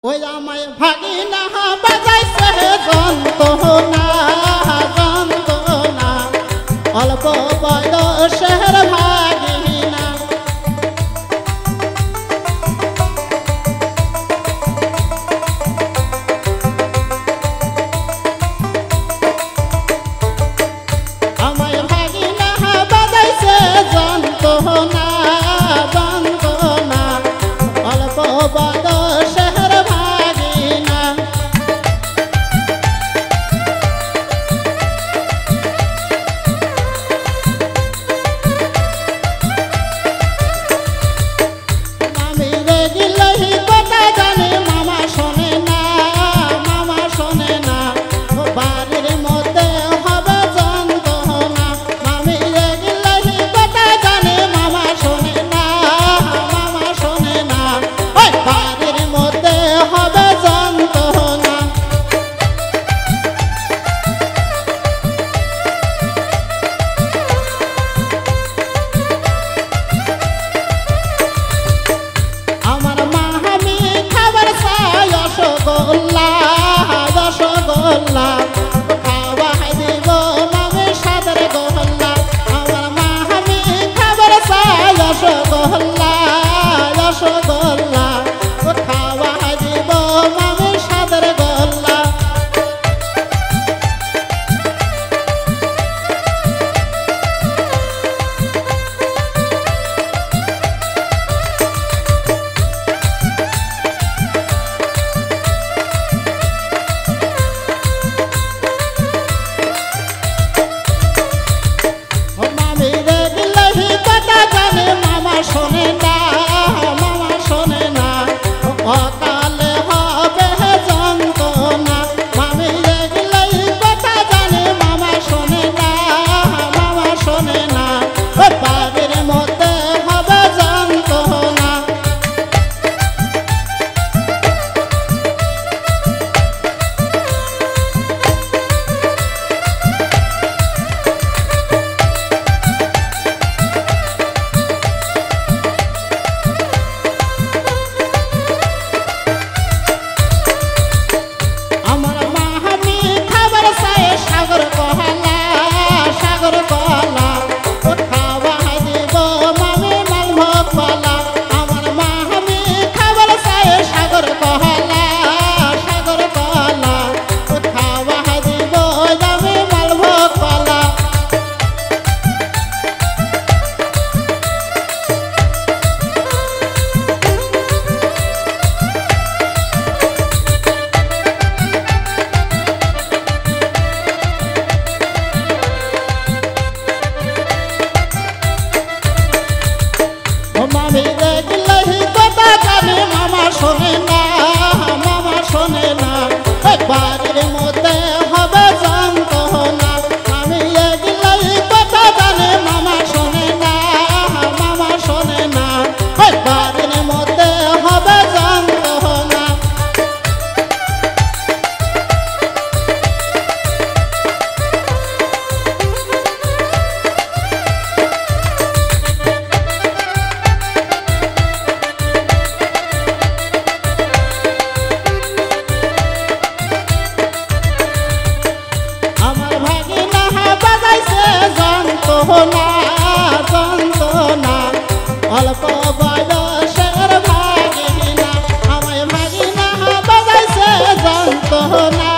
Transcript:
ওই আমায় ভাগিনা বাজাইছে যন্ত্রণা যন্ত্রণা অল্প বয়সের ভাগিনা আমায় ভাগিনা বাজাইছে যন্ত্রণা যন্ত্রণা অল্প বয়সের ভাগিনা আমি রেগিলেই কথা জানি মামা শোনে না বাড়ির মধ্যে হবে যন্ত্রণা আমি রেগিলেই কথা জানি মামা শোনে না ওই বাড়ির মধ্যে হবে যন্ত্রণা আমার মা আমি খাবার চাই রসগোল্লা রসগোল্লা খাওয়া দিব মামি সাদের গোল্লা আমার মা আমি খাবার চাই রসগোল্লা রসগোল্লা খাওয়া দিব মামি সাদের গোল্লা মামি রেগিলেই কথা জানে মামা শোনে না অকালে হবে যন্ত্রণা মামি রেগিলেই কথা জানে মামা শোনে না বাড়ির মধ্যে হবে যন্ত্রণা আমার মা আমি খাবার চাই সাগর কলা ও খাওয়া দিব মামি মালভোগ কলা আমার মা আমি খাবার চাই সাগর কলা ও খাওয়া দিব আমি মালভোগ কলা মামি রেগিলেই কথা জানি মামা শোনে না বাড়ির মধ্যে হবে যন্ত্রণা মামি রেগিলেই কথা জানি মামা শোনে না বাড়ির মধ্যে হবে যন্ত্রণা আমার ভাগিনা বাজাইছে যন্ত্রণা অল্প বয়সের ভাগিনা আমায় ভাগিনা বাজাইছে যন্ত্রণা